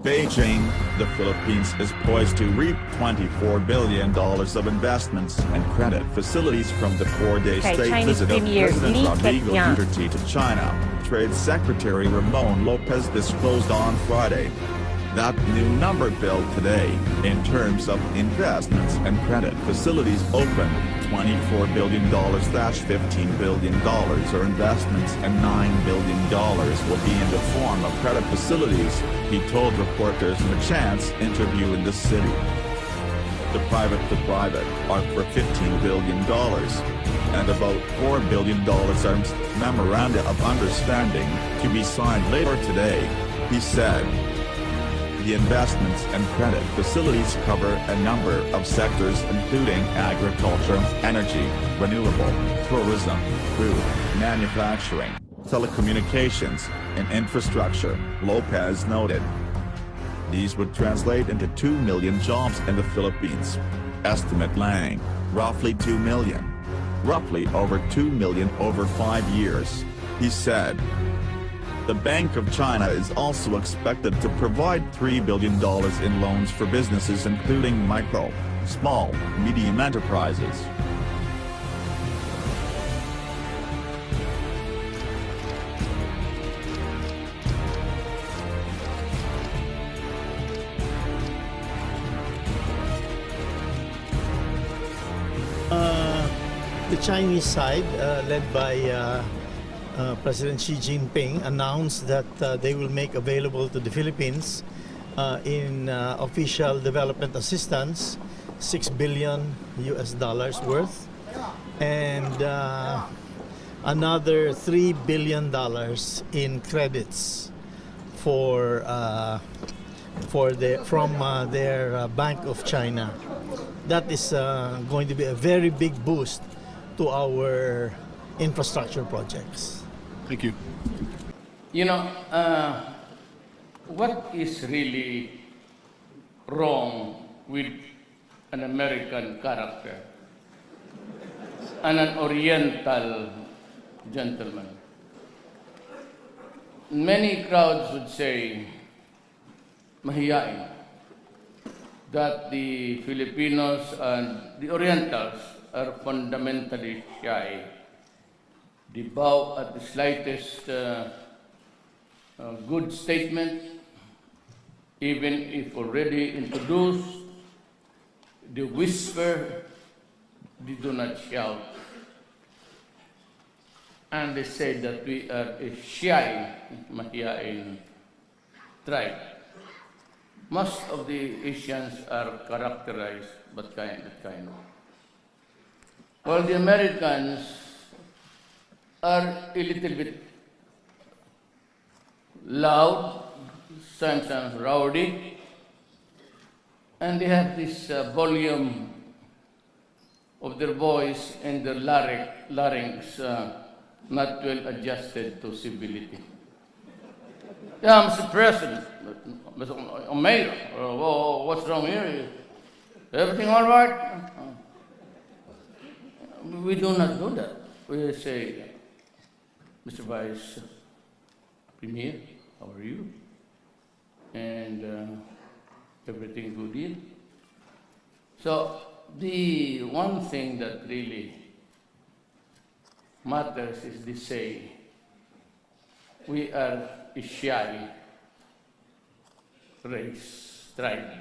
Beijing, the Philippines is poised to reap $24 billion of investments and credit facilities from the 4-day state Chinese visit of Premier President Li Rodrigo Keqiang. Duterte to China. Trade Secretary Ramon Lopez disclosed on Friday that new number billed today, in terms of investments and credit facilities opened, $24 billion-$15 billion are investments and $9 billion will be in the form of credit facilities, he told reporters in a chance interview in the city. The private-to-private are for $15 billion, and about $4 billion are memoranda of understanding to be signed later today, he said. The investments and credit facilities cover a number of sectors including agriculture, energy, renewable, tourism, food, manufacturing, telecommunications, and infrastructure, Lopez noted. These would translate into 2 million jobs in the Philippines. Estimate Lang, roughly 2 million. Roughly over 2 million over 5 years, he said. The Bank of China is also expected to provide $3 billion in loans for businesses including micro, small, medium enterprises. The Chinese side, led by President Xi Jinping, announced that they will make available to the Philippines in official development assistance $6 billion worth, and another $3 billion in credits from their Bank of China. That is going to be a very big boost to our infrastructure projects. Thank you. You know, what is really wrong with an American character and an Oriental gentleman? Many crowds would say, mahiyain, that the Filipinos and the Orientals are fundamentally shy. They bow at the slightest good statement, even if already introduced. They whisper, they do not shout. And they say that we are a shy, mahiyain tribe. Most of the Asians are characterized but that kind of. While the Americans are a little bit loud, sometimes rowdy, and they have this volume of their voice and their larynx not well adjusted to civility. Yeah, Mr. President, Mr. Mayor, what's wrong here? Everything all right? We do not do that. We say, Mr. Vice Premier, how are you? And everything good here? So the one thing that really matters is they say, we are a shy race, tribe.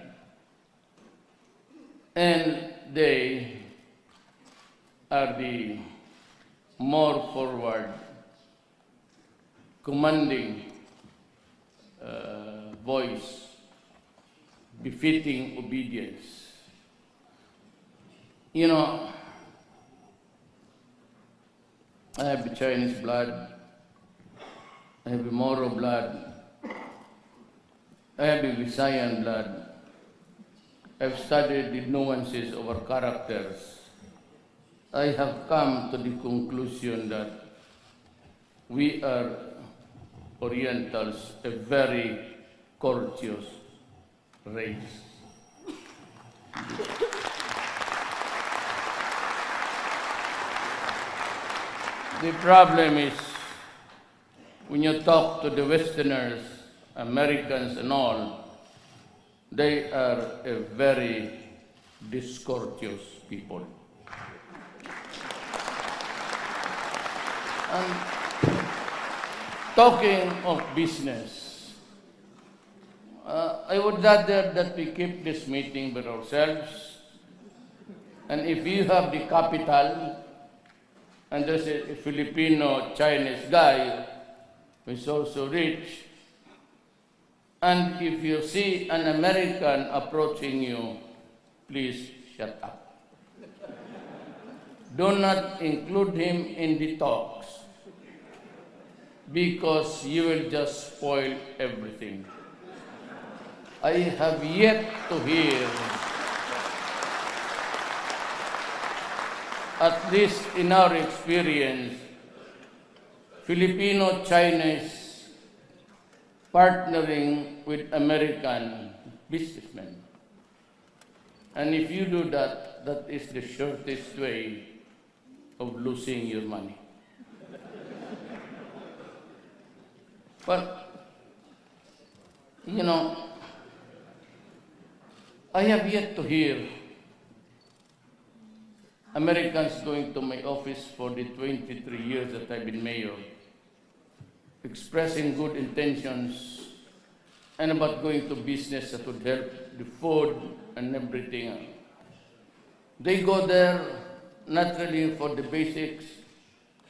And they are the more forward, commanding voice, befitting obedience. You know, I have the Chinese blood, I have the Moro blood, I have the Visayan blood. I've studied the nuances of our characters. I have come to the conclusion that we are Orientals, a very courteous race. The problem is when you talk to the Westerners, Americans and all, they are a very discourteous people. And talking of business, I would rather that we keep this meeting with ourselves. And if you have the capital, and there's a Filipino-Chinese guy who is also rich, and if you see an American approaching you, please shut up. Do not include him in the talks, because you will just spoil everything. I have yet to hear, at least in our experience, Filipino-Chinese partnering with American businessmen. And if you do that, that is the shortest way of losing your money. But, you know, I have yet to hear Americans going to my office for the 23 years that I've been mayor, expressing good intentions and about going to business that would help the food and everything. They go there not really for the basics,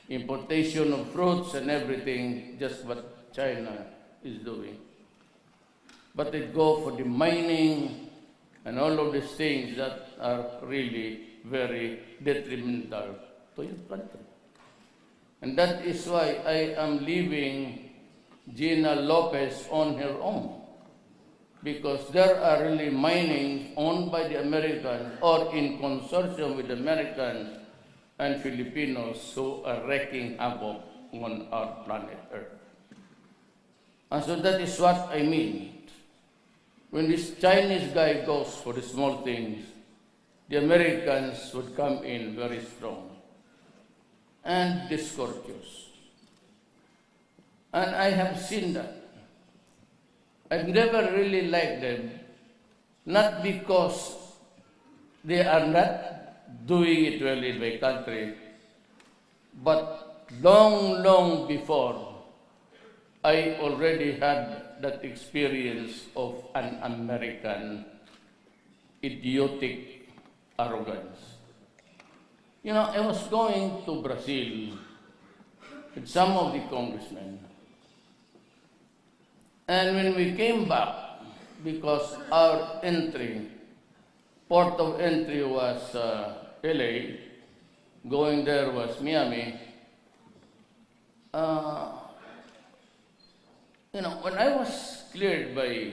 importation of fruits and everything, just what China is doing. But they go for the mining and all of these things that are really very detrimental to your country. And that is why I am leaving Gina Lopez on her own, because there are really mining owned by the Americans or in consortium with Americans and Filipinos who are wreaking havoc on our planet Earth. And so that is what I mean. When this Chinese guy goes for the small things, the Americans would come in very strong and discourteous. And I have seen that. I've never really liked them, not because they are not doing it well in my country, but long before, I already had that experience of an American idiotic arrogance. You know, I was going to Brazil with some of the congressmen. And when we came back, because our entry, port of entry was LA, going there was Miami, you know, when I was cleared by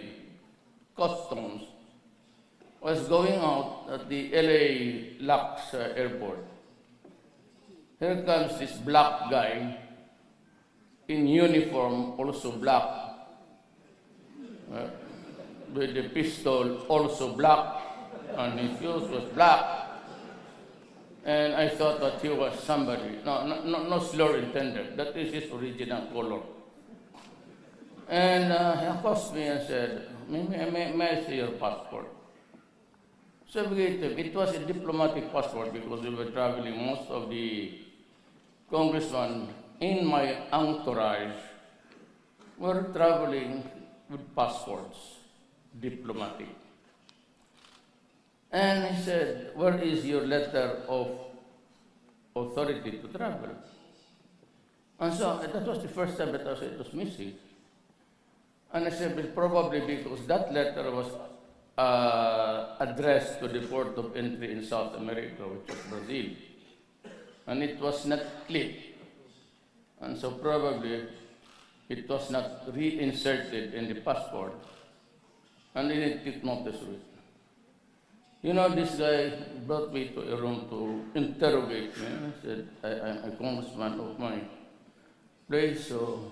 customs, I was going out at the LA LAX airport. Here comes this black guy in uniform, also black, with the pistol also black, and his shoes was black. And I thought that he was somebody. No slur intended. That is his original color. And he accosted me and said, may I see your passport? So we gave him. It was a diplomatic passport because we were traveling. Most of the congressmen in my entourage were traveling with passports, diplomatic. And he said, where is your letter of authority to travel? And so that was the first time that I said it was missing. And I said, well, probably because that letter was addressed to the port of entry in South America, which was Brazil. And it was not clipped. And so probably it was not reinserted in the passport. And they didn't take notice of it. You know, this guy brought me to a room to interrogate me. I said, I'm a congressman of my place, so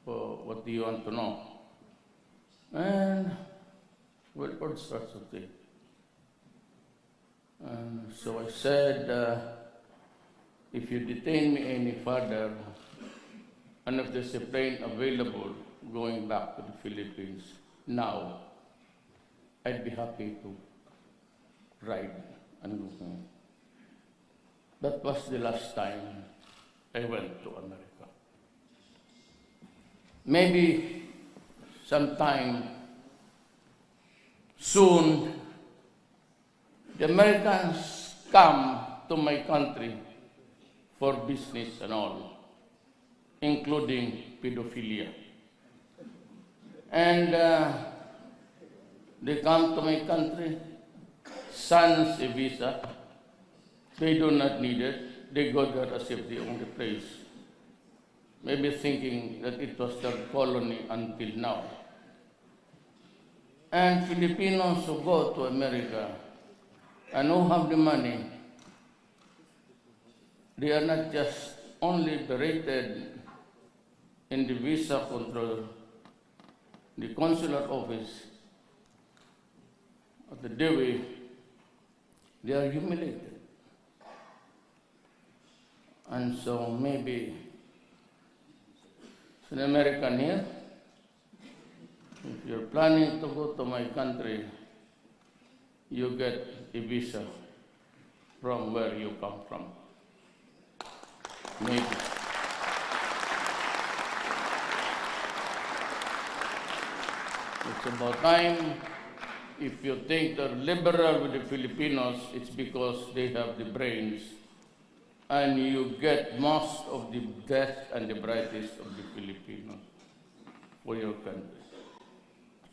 what do you want to know? And, well, all sorts of things. And so I said, if you detain me any further, and if there's a plane available going back to the Philippines now, I'd be happy to ride and go home. That was the last time I went to America. Maybe sometime soon, the Americans come to my country for business and all, including pedophilia. And they come to my country, sans a visa. They do not need it. They go there as if they own the place. Maybe thinking that it was their colony until now. And Filipinos who go to America and who have the money, they are not just only berated in the visa control, the consular office of the DOE, they are humiliated. And so maybe as an American here, if you're planning to go to my country, you get a visa from where you come from. Maybe. It's about time. If you think they're liberal with the Filipinos, it's because they have the brains, and you get most of the best and the brightest of the Filipinos for your country.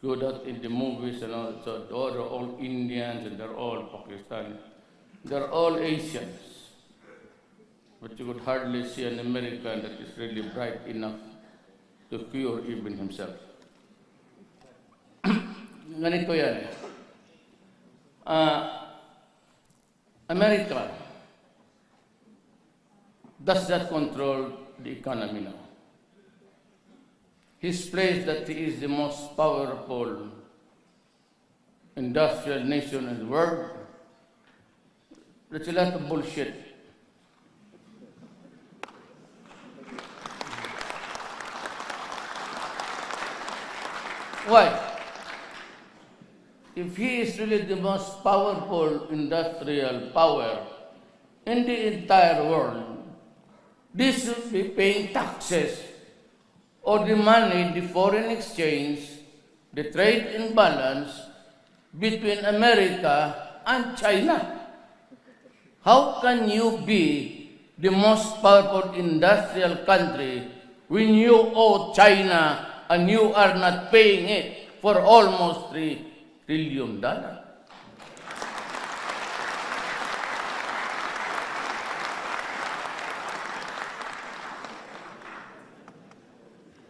Good at in the movies and all, so they're all Indians and they're all Pakistanis. They're all Asians. But you could hardly see an American that is really bright enough to cure even himself. Ganito yan. America does not control the economy now. He's placed that he is the most powerful industrial nation in the world. That's a lot of bullshit. Why? If he is really the most powerful industrial power in the entire world, this should be paying taxes or the money, the foreign exchange, the trade imbalance between America and China. How can you be the most powerful industrial country when you owe China and you are not paying it for almost $3 trillion?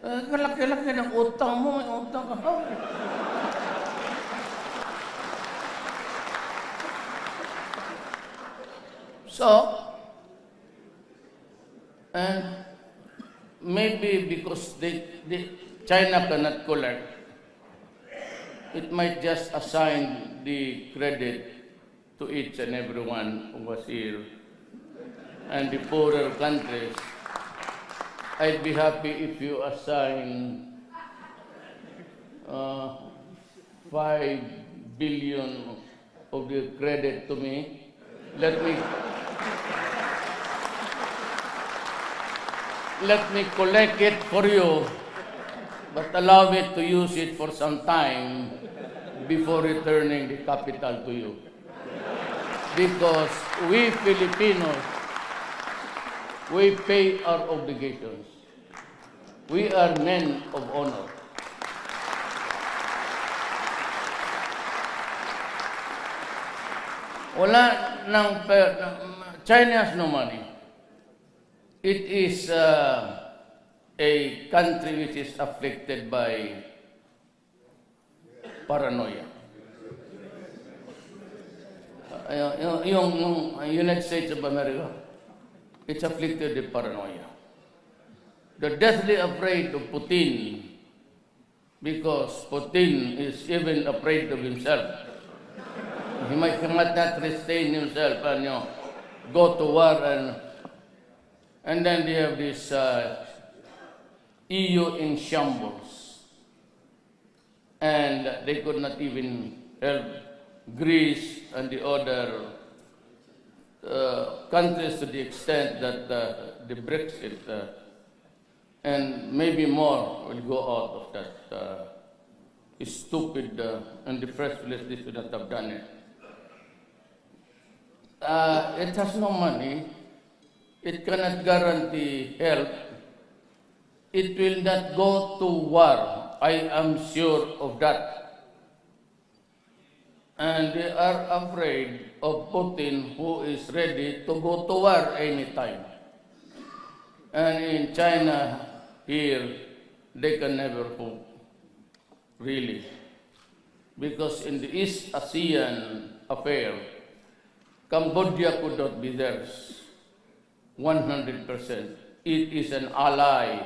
Kalaki-laki ng utang mo, may utang ka. So, and maybe because China cannot collect, it might just assign the credit to each and everyone who was here. And the poorer countries, I'd be happy if you assign 5 billion of the credit to me. Let me collect it for you, but allow me to use it for some time before returning the capital to you. Because we Filipinos, we pay our obligations. We are men of honor. China has no money. It is a country which is afflicted by paranoia. Yung United States of America, it's afflicted with paranoia. They're deathly afraid of Putin because Putin is even afraid of himself. He might not restrain himself and go to war and And then they have this EU in shambles. And they could not even help Greece and the other countries to the extent that the Brexit and maybe more will go out of that stupid, in the first place they should not have done it. It has no money. It cannot guarantee help. It will not go to war. I am sure of that. And they are afraid of Putin, who is ready to go to war anytime. And in China, here, they can never hope, really. Because in the East ASEAN affair, Cambodia could not be theirs 100%. It is an ally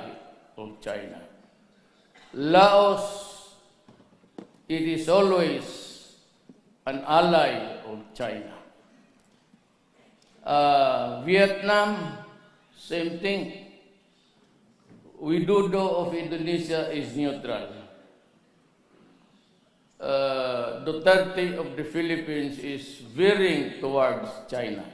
of China. Laos, it is always an ally of China. Vietnam, same thing. Widodo of Indonesia is neutral. Duterte of the Philippines is veering towards China.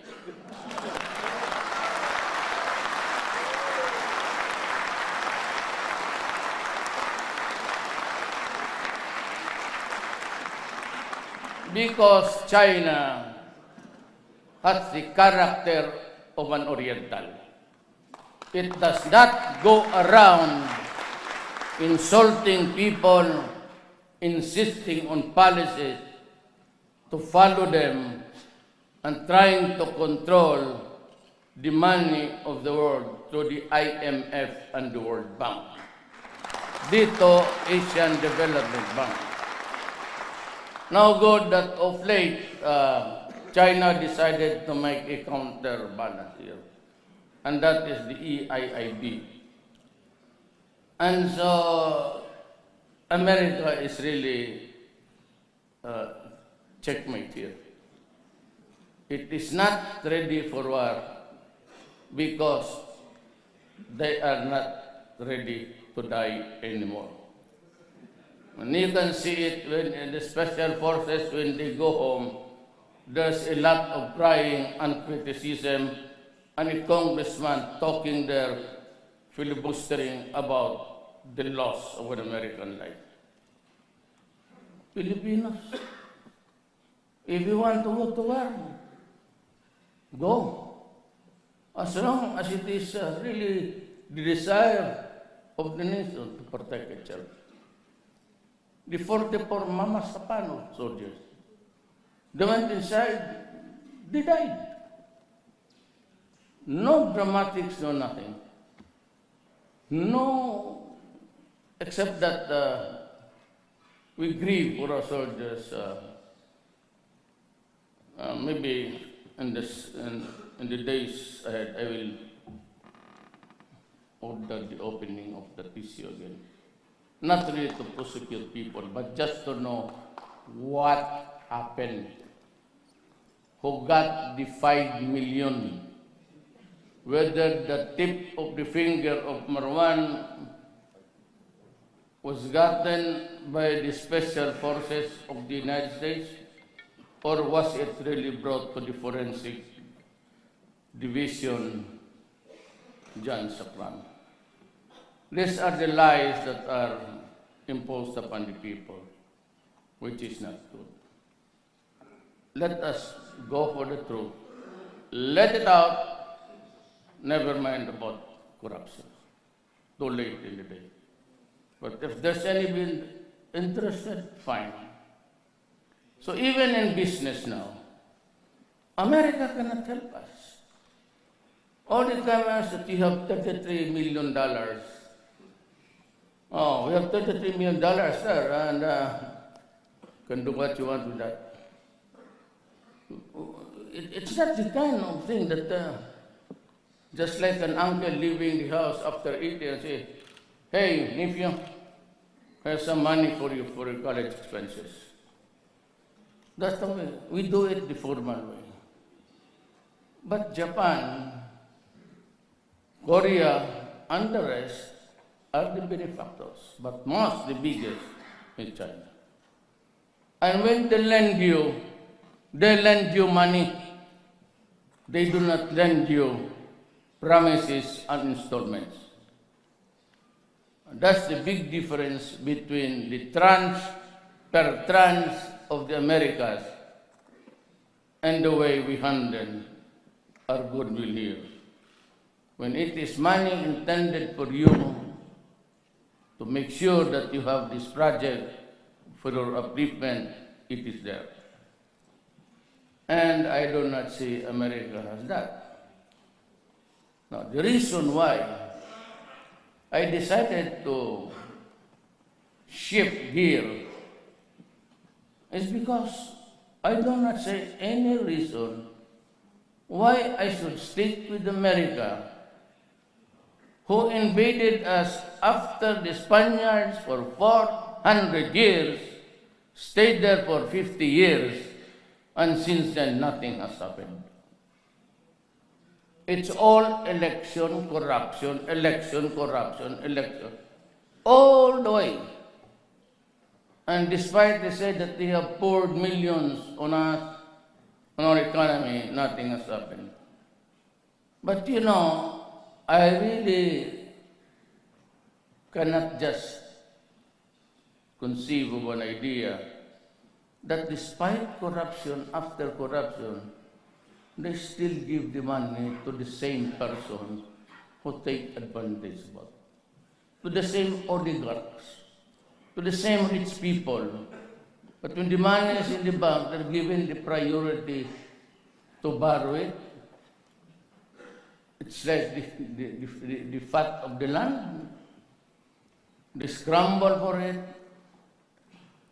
Because China has the character of an Oriental. It does not go around insulting people, insisting on policies to follow them, and trying to control the money of the world through the IMF and the World Bank. Dito, Asian Development Bank. Now good that of late, China decided to make a counterbalance here, and that is the EIIB. And so America is really checkmate here. It is not ready for war because they are not ready to die anymore. And you can see it when in the special forces, when they go home, there's a lot of crying and criticism, and a congressman talking there, filibustering about the loss of an American life. Filipinos, if you want to go to war, go. As long as it is really the desire of the nation to protect itself. The 44 Mama Sapano soldiers, they went inside, they died. No dramatics, no nothing. No, except that we grieve for our soldiers. Maybe in the days ahead, I will order the opening of the TCO again. Not really to prosecute people, but just to know what happened. Who got the 5 million? Whether the tip of the finger of Marwan was gotten by the special forces of the United States, or was it really brought to the forensic division, John Safran? These are the lies that are imposed upon the people, which is not good. Let us go for the truth. Let it out. Never mind about corruption. Too late in the day. But if there's any interested, fine. So even in business now, America cannot help us. All the time that you have $33 million. Oh, we have $33 million, sir, and can do what you want with that. It's not the kind of thing that, just like an uncle leaving the house after eating and say, hey, nephew, here's some money for you for your college expenses. That's the way. We do it the formal way. But Japan Korea, and the rest are the benefactors, but most, the biggest, is China. And when they lend you money. They do not lend you promises and installments. That's the big difference between the tranche per tranche of the Americas and the way we handle our goodwill here. When it is money intended for you to make sure that you have this project for your upliftment, it is there. And I do not see America has that. Now, the reason why I decided to ship here is because I do not see any reason why I should stick with America, who invaded us after the Spaniards for 400 years, stayed there for 50 years, and since then nothing has happened. It's all election, corruption, election, corruption, election, all the way. And despite they say that they have poured millions on us, on our economy, nothing has happened. But you know, I really cannot just conceive of an idea that despite corruption after corruption, they still give the money to the same person who take advantage of it, to the same oligarchs, to the same rich people. But when the money is in the bank, they're given the priority to borrow it. It's like the fat of the land. They scramble for it.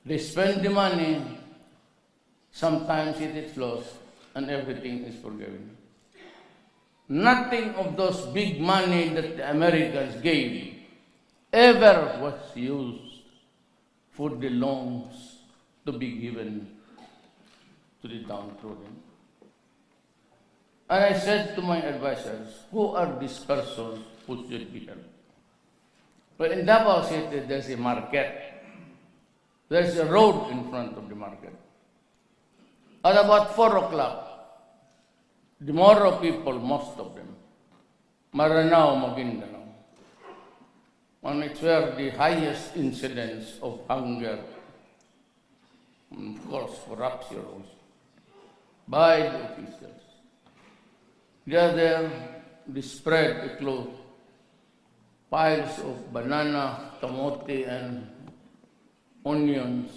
They spend the money. Sometimes it is lost and everything is forgiven. Nothing of those big money that the Americans gave ever was used for the loans to be given to the downtrodden. And I said to my advisors, who are these persons who should be helped? But in Davao City, there's a market. There's a road in front of the market. At about 4 o'clock, the Moro people, most of them, Maranao, Maguindanao, and it's where the highest incidence of hunger, and of course corruption also, by the officials. They are there, they spread the cloth, piles of banana, kamote, and onions,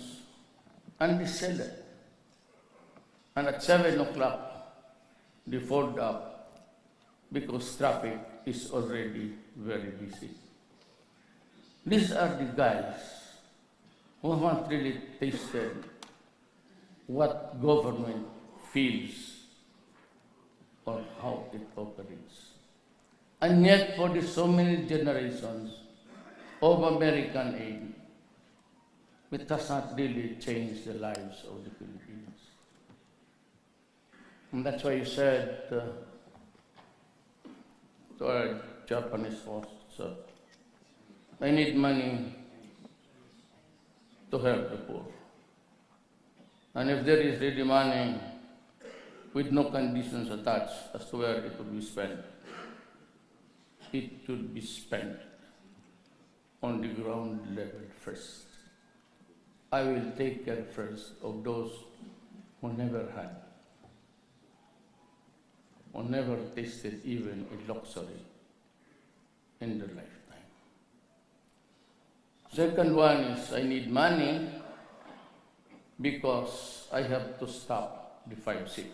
and they sell it. And at 7 o'clock, they fold up because traffic is already very busy. These are the guys who haven't really tasted what government feels or how it operates. And yet, for so many generations of American aid, it has not really changed the lives of the Philippines. And that's why you said to our Japanese host, sir, I need money to help the poor. And if there is really money with no conditions attached as to where it will be spent, it should be spent on the ground level first. I will take care first of those who never had, or never tasted even a luxury in their lifetime. Second one is I need money because I have to stop the 5-6.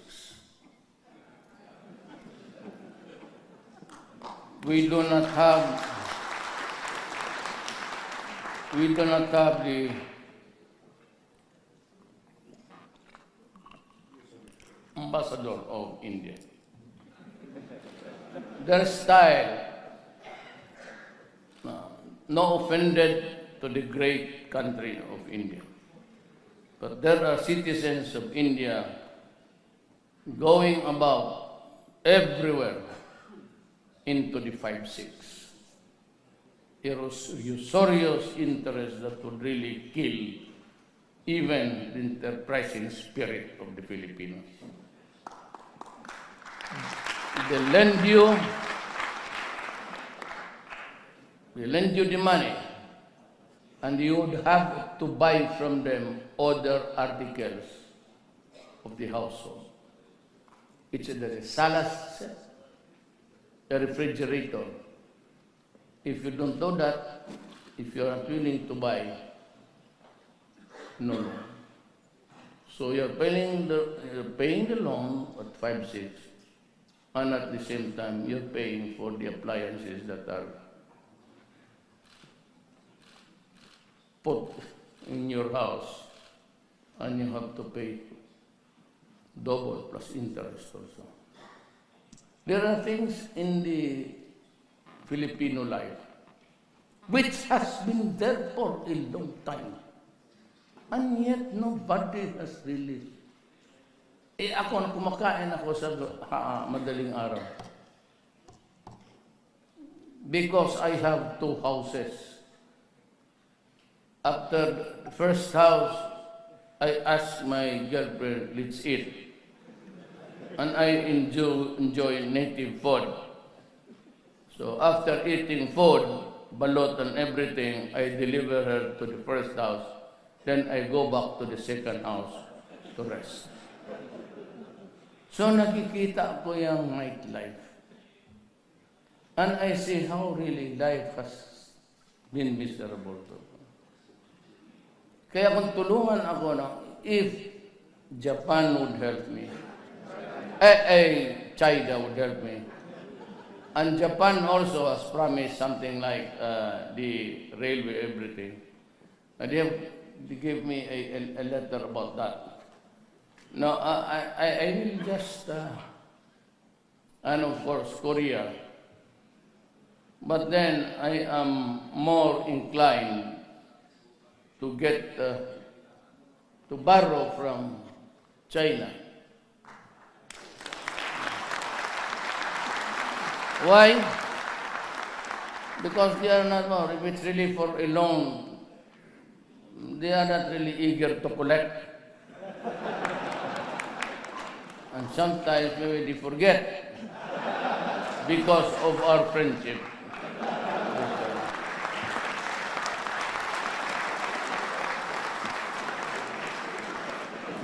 We do not have the ambassador of India. Their style, no offended to the great country of India, but there are citizens of India going about everywhere into the 5-6. Usurious interest that would really kill even the enterprising spirit of the Filipinos. They lend you the money, and you would have to buy from them other articles of the household. It's either a salad set, a refrigerator. If you don't do that, if you are not willing to buy, no. So you're paying the loan at 5-6, and at the same time you're paying for the appliances that are put in your house, and you have to pay double plus interest also. There are things in the Filipino life which has been there for a long time, and yet nobody has really. Ako, kumakain ako sa madaling araw because I have 2 houses. After the first house, I asked my girlfriend, let's eat. And I enjoy native food. So after eating food, balot and everything, I deliver her to the first house. Then I go back to the second house to rest. So nakikita ko yung nightlife. And I see how really life has been miserable. Kaya kung tulungan ako na, if Japan would help me, China would help me, and Japan also has promised something like the railway, everything. And they gave me a letter about that. No, I will just, and of course, Korea. But then I am more inclined to get, to borrow from China. Why? Because they are not more, if it's really for a loan, they are not really eager to collect. And sometimes maybe they forget because of our friendship.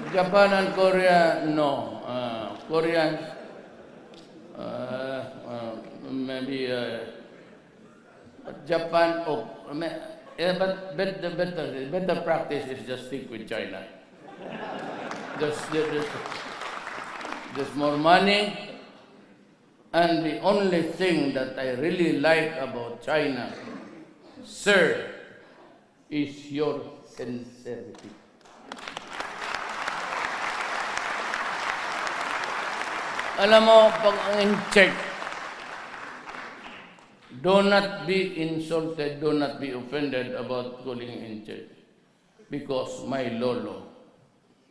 Japan and Korea, no. Koreans, maybe Japan, but the better practice is just stick with China. There's more money, and the only thing that I really like about China, sir, is your sincerity. Alam mo, pag ang check, do not be insulted, do not be offended about calling in check. Because my lolo,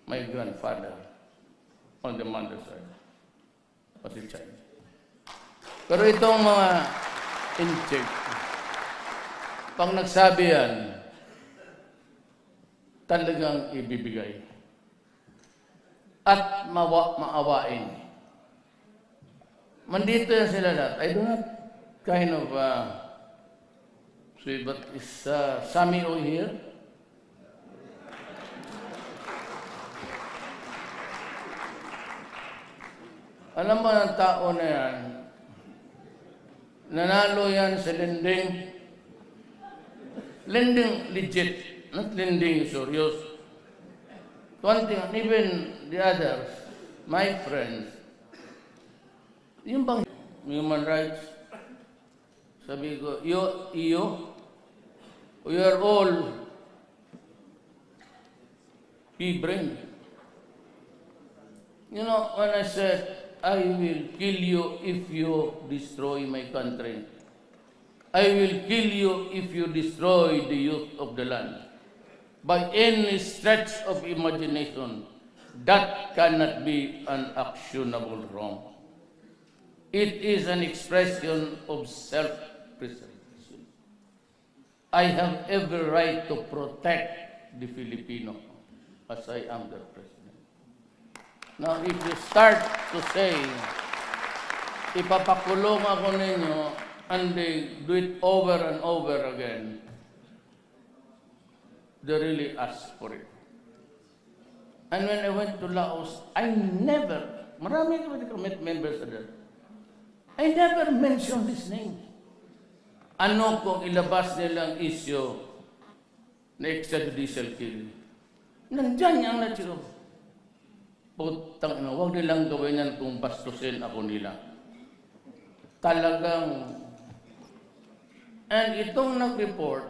my grandfather, on the mother's side, was a Chinese. Pero itong mga in check, pag nagsabi yan, talagang ibibigay. At maawain. Mandito yan sila lahat. I do not kind of say, but is Sammy O here? Alam mo ng tao na yan, nanalo yan sa lending. Lending legit, not lending serious. One thing, even the others, my friends, yung bang human rights, sabi ko, you are all pea-brained. You know, when I said, I will kill you if you destroy my country. I will kill you if you destroy the youth of the land. By any stretch of imagination, that cannot be an actionable wrong. It is an expression of self-preservation. I have every right to protect the Filipino as I am their president. Now, if you start to say, ipapakulong ako ninyo, and they do it over and over again, they really ask for it. And when I went to Laos, I never, marami committee members there, I never mentioned his name. Ano kung ilabas nilang issue na extrajudicial killing? Nandyan yung natiro. Putang ina, huwag nilang gawin yan kung bastusin ako nila. Talagang, and itong nag-report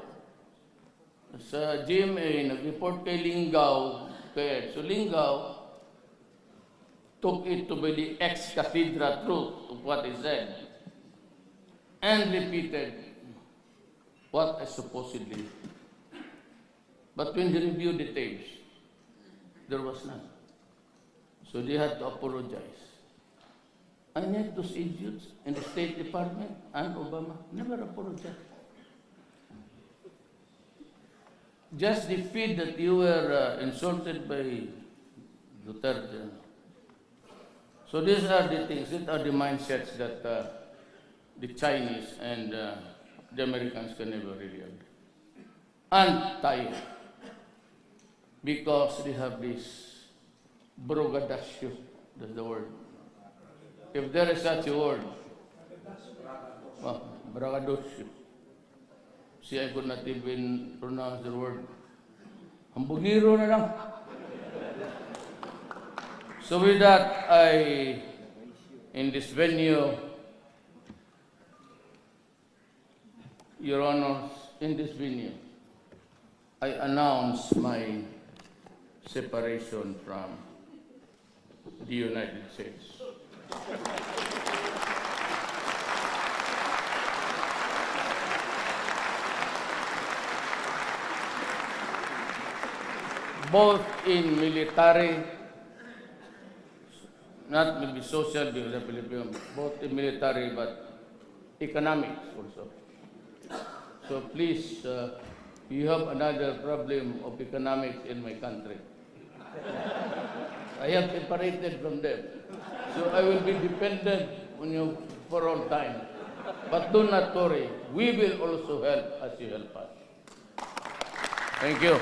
sa GMA, nag-report kay Lingaw, so Lingaw took it to be the ex-cathedra truth of what he said and repeated what I supposedly. But when they reviewed the tapes, there was none. So they had to apologize. And yet those idiots in the State Department and Obama never apologized. Just the feed that you were insulted by Duterte. So these are the things, these are the mindsets that the Chinese and the Americans can never really agree. Anti, because they have this brogadasyo, that's the word. If there is such a word, brogadasyo. See, I could not even pronounce the word. Hambugiro na lang. So with that, in this venue, Your Honors, in this venue, I announce my separation from the United States. Both in military, not maybe social, because the Philippines, both in military, but economics also. So please, you have another problem of economics in my country. I have separated from them. So I will be dependent on you for all time. But do not worry, we will also help as you help us. Thank you.